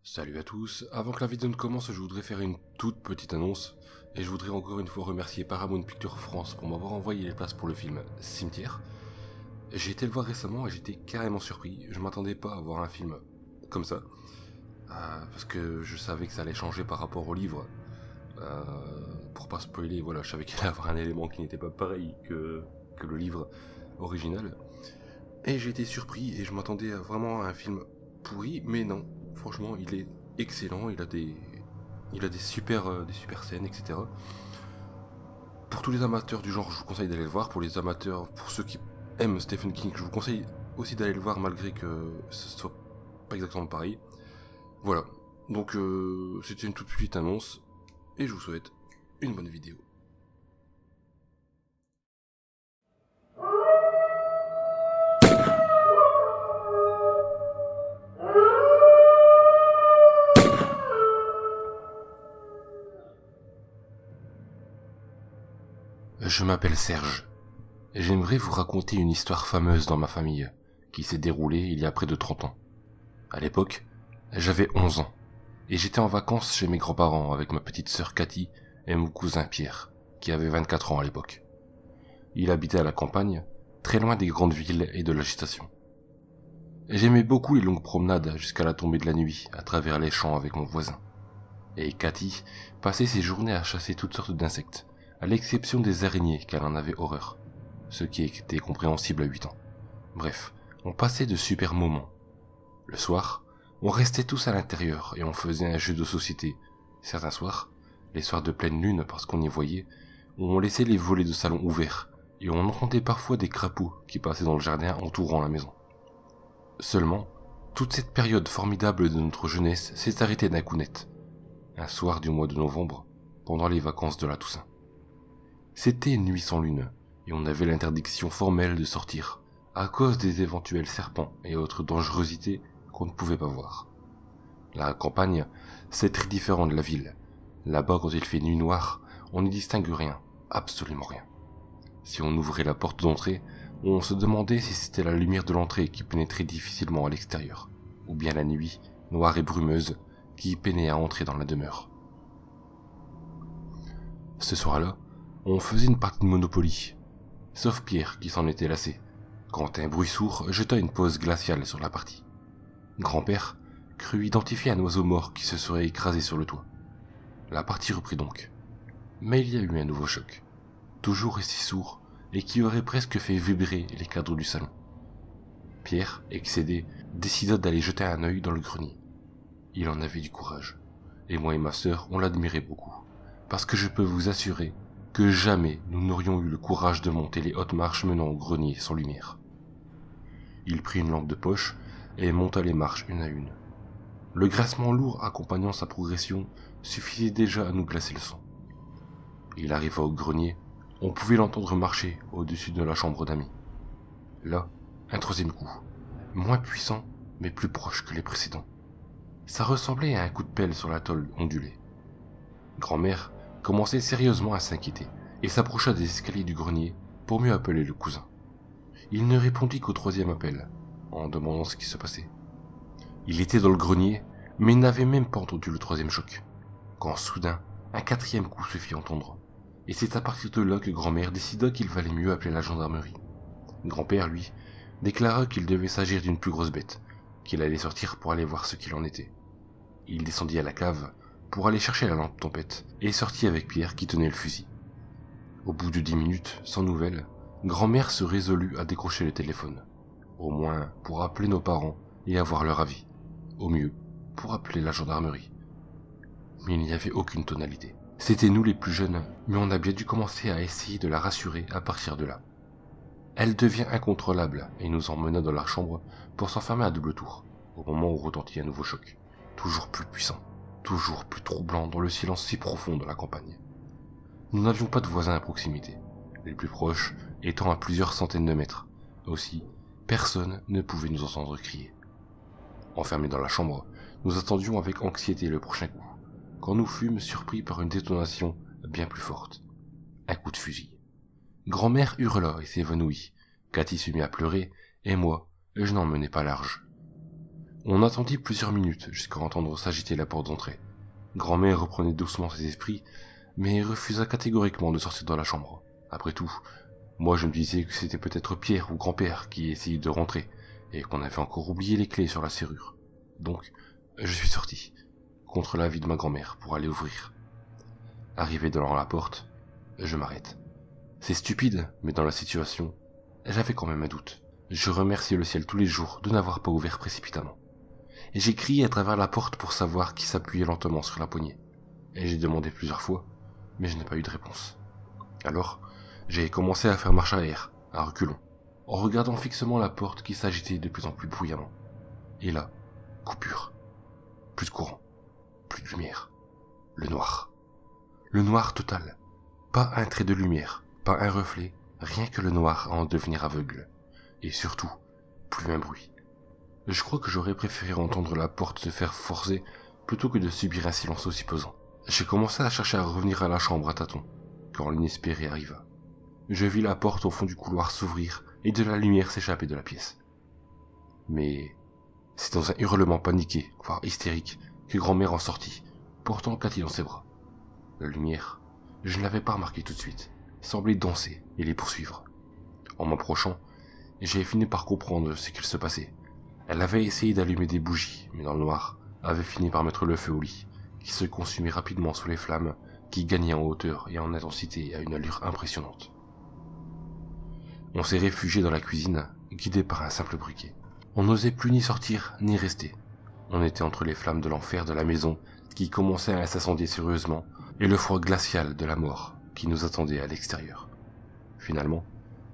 Salut à tous, avant que la vidéo ne commence, je voudrais faire une toute petite annonce, et je voudrais encore une fois remercier Paramount Pictures France pour m'avoir envoyé les places pour le film Cimetière. J'ai été le voir récemment et j'étais carrément surpris, je m'attendais pas à voir un film comme ça, parce que je savais que ça allait changer par rapport au livre. Pour pas spoiler, voilà, je savais qu'il allait y avoir un élément qui n'était pas pareil que le livre original. Et j'ai été surpris et je m'attendais vraiment à un film pourri, mais non. Franchement, il est excellent, il a des super scènes, etc. Pour tous les amateurs du genre, je vous conseille d'aller le voir. Pour ceux qui aiment Stephen King, je vous conseille aussi d'aller le voir malgré que ce soit pas exactement pareil. Voilà. Donc c'était une toute petite annonce et je vous souhaite une bonne vidéo. Je m'appelle Serge. Et j'aimerais vous raconter une histoire fameuse dans ma famille, qui s'est déroulée il y a près de 30 ans. À l'époque, j'avais 11 ans, et j'étais en vacances chez mes grands-parents avec ma petite sœur Cathy et mon cousin Pierre, qui avait 24 ans à l'époque. Il habitait à la campagne, très loin des grandes villes et de l'agitation. Et j'aimais beaucoup les longues promenades jusqu'à la tombée de la nuit à travers les champs avec mon voisin. Et Cathy passait ses journées à chasser toutes sortes d'insectes, à l'exception des araignées qu'elle en avait horreur, ce qui était compréhensible à 8 ans. Bref, on passait de super moments. Le soir, on restait tous à l'intérieur et on faisait un jeu de société. Certains soirs, les soirs de pleine lune parce qu'on y voyait, on laissait les volets de salon ouverts et on entendait parfois des crapauds qui passaient dans le jardin entourant la maison. Seulement, toute cette période formidable de notre jeunesse s'est arrêtée d'un coup net. Un soir du mois de novembre, pendant les vacances de la Toussaint. C'était une nuit sans lune, et on avait l'interdiction formelle de sortir, à cause des éventuels serpents et autres dangerosités qu'on ne pouvait pas voir. La campagne, c'est très différent de la ville. Là-bas, quand il fait nuit noire, on n'y distingue rien, absolument rien. Si on ouvrait la porte d'entrée, on se demandait si c'était la lumière de l'entrée qui pénétrait difficilement à l'extérieur, ou bien la nuit, noire et brumeuse, qui peinait à entrer dans la demeure. Ce soir-là, on faisait une partie de Monopoly, sauf Pierre qui s'en était lassé, quand un bruit sourd jeta une pause glaciale sur la partie. Grand-père crut identifier un oiseau mort qui se serait écrasé sur le toit. La partie reprit donc. Mais il y a eu un nouveau choc, toujours aussi sourd, et qui aurait presque fait vibrer les cadres du salon. Pierre, excédé, décida d'aller jeter un œil dans le grenier. Il en avait du courage, et moi et ma sœur, on l'admirait beaucoup, parce que je peux vous assurer que jamais nous n'aurions eu le courage de monter les hautes marches menant au grenier sans lumière. Il prit une lampe de poche et monta les marches une à une. Le grincement lourd accompagnant sa progression suffisait déjà à nous glacer le sang. Il arriva au grenier, on pouvait l'entendre marcher au-dessus de la chambre d'amis. Là, un troisième coup, moins puissant mais plus proche que les précédents. Ça ressemblait à un coup de pelle sur la tôle ondulée. Grand-mère commençait sérieusement à s'inquiéter et s'approcha des escaliers du grenier pour mieux appeler le cousin. Il ne répondit qu'au troisième appel, en demandant ce qui se passait. Il était dans le grenier, mais il n'avait même pas entendu le troisième choc, quand soudain, un quatrième coup se fit entendre. Et c'est à partir de là que grand-mère décida qu'il valait mieux appeler la gendarmerie. Grand-père, lui, déclara qu'il devait s'agir d'une plus grosse bête, qu'il allait sortir pour aller voir ce qu'il en était. Il descendit à la cave pour aller chercher la lampe tempête et sortit avec Pierre qui tenait le fusil. Au bout de 10 minutes, sans nouvelles, grand-mère se résolut à décrocher le téléphone. Au moins pour appeler nos parents et avoir leur avis. Au mieux, pour appeler la gendarmerie. Mais il n'y avait aucune tonalité. C'était nous les plus jeunes, mais on a bien dû commencer à essayer de la rassurer à partir de là. Elle devient incontrôlable et nous emmena dans la chambre pour s'enfermer à double tour, au moment où retentit un nouveau choc, toujours plus puissant, toujours plus troublant dans le silence si profond de la campagne. Nous n'avions pas de voisins à proximité, les plus proches étant à plusieurs centaines de mètres. Aussi, personne ne pouvait nous entendre crier. Enfermés dans la chambre, nous attendions avec anxiété le prochain coup, quand nous fûmes surpris par une détonation bien plus forte. Un coup de fusil. Grand-mère hurla et s'évanouit. Cathy se mit à pleurer, et moi, je n'en menais pas large. On attendit plusieurs minutes jusqu'à entendre s'agiter la porte d'entrée. Grand-mère reprenait doucement ses esprits, mais refusa catégoriquement de sortir de la chambre. Après tout, moi je me disais que c'était peut-être Pierre ou grand-père qui essayait de rentrer, et qu'on avait encore oublié les clés sur la serrure. Donc, je suis sorti, contre l'avis de ma grand-mère, pour aller ouvrir. Arrivé devant la porte, je m'arrête. C'est stupide, mais dans la situation, j'avais quand même un doute. Je remerciais le ciel tous les jours de n'avoir pas ouvert précipitamment. Et j'ai crié à travers la porte pour savoir qui s'appuyait lentement sur la poignée. Et j'ai demandé plusieurs fois, mais je n'ai pas eu de réponse. Alors, j'ai commencé à faire marche arrière, à reculons, en regardant fixement la porte qui s'agitait de plus en plus bruyamment. Et là, coupure. Plus de courant, plus de lumière. Le noir. Le noir total. Pas un trait de lumière, pas un reflet, rien que le noir à en devenir aveugle. Et surtout, plus un bruit. Je crois que j'aurais préféré entendre la porte se faire forcer plutôt que de subir un silence aussi pesant. J'ai commencé à chercher à revenir à la chambre à tâtons, quand l'inespéré arriva. Je vis la porte au fond du couloir s'ouvrir et de la lumière s'échapper de la pièce. Mais c'est dans un hurlement paniqué, voire hystérique, que grand-mère en sortit, portant Cathy dans ses bras. La lumière, je ne l'avais pas remarquée tout de suite, semblait danser et les poursuivre. En m'approchant, j'ai fini par comprendre ce qu'il se passait. Elle avait essayé d'allumer des bougies, mais dans le noir, avait fini par mettre le feu au lit, qui se consumait rapidement sous les flammes, qui gagnaient en hauteur et en intensité à une allure impressionnante. On s'est réfugié dans la cuisine, guidé par un simple briquet. On n'osait plus ni sortir, ni rester. On était entre les flammes de l'enfer de la maison, qui commençaient à s'incendier sérieusement, et le froid glacial de la mort, qui nous attendait à l'extérieur. Finalement,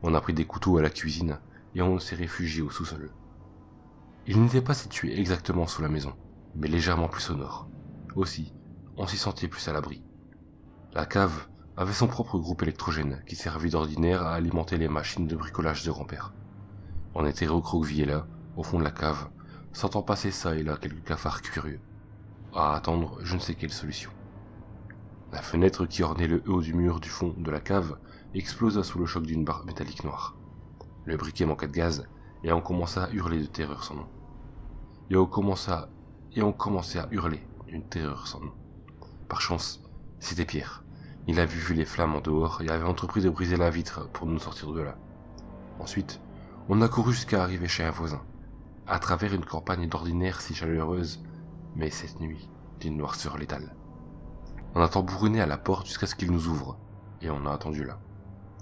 on a pris des couteaux à la cuisine, et on s'est réfugié au sous-sol. Il n'était pas situé exactement sous la maison, mais légèrement plus au nord. Aussi, on s'y sentait plus à l'abri. La cave avait son propre groupe électrogène qui servait d'ordinaire à alimenter les machines de bricolage de grand-père. On était recroquevillés là, au fond de la cave, sentant passer ça et là quelques cafards curieux, à attendre je ne sais quelle solution. La fenêtre qui ornait le haut du mur du fond de la cave explosa sous le choc d'une barre métallique noire. Le briquet manqua de gaz et on commença à hurler de terreur sans nom. Et on commençait à hurler d'une terreur sans nom. Par chance, c'était Pierre. Il avait vu les flammes en dehors et avait entrepris de briser la vitre pour nous sortir de là. Ensuite, on a couru jusqu'à arriver chez un voisin, à travers une campagne d'ordinaire si chaleureuse, mais cette nuit, d'une noirceur létale. On a tambouriné à la porte jusqu'à ce qu'il nous ouvre, et on a attendu là.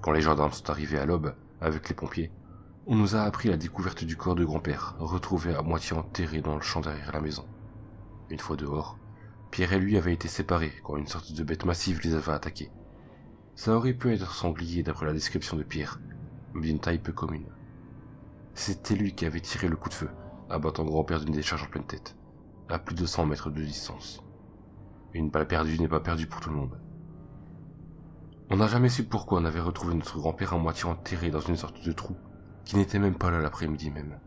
Quand les gendarmes sont arrivés à l'aube, avec les pompiers, on nous a appris la découverte du corps de grand-père, retrouvé à moitié enterré dans le champ derrière la maison. Une fois dehors, Pierre et lui avaient été séparés quand une sorte de bête massive les avait attaqués. Ça aurait pu être sanglier d'après la description de Pierre, mais d'une taille peu commune. C'était lui qui avait tiré le coup de feu, abattant grand-père d'une décharge en pleine tête, à plus de 100 mètres de distance. Une balle perdue n'est pas perdue pour tout le monde. On n'a jamais su pourquoi on avait retrouvé notre grand-père à moitié enterré dans une sorte de trou, qui n'était même pas là l'après-midi même.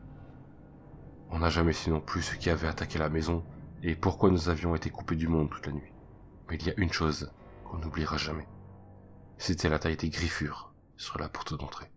On n'a jamais su non plus ce qui avait attaqué la maison et pourquoi nous avions été coupés du monde toute la nuit. Mais il y a une chose qu'on n'oubliera jamais. C'était la taille des griffures sur la porte d'entrée.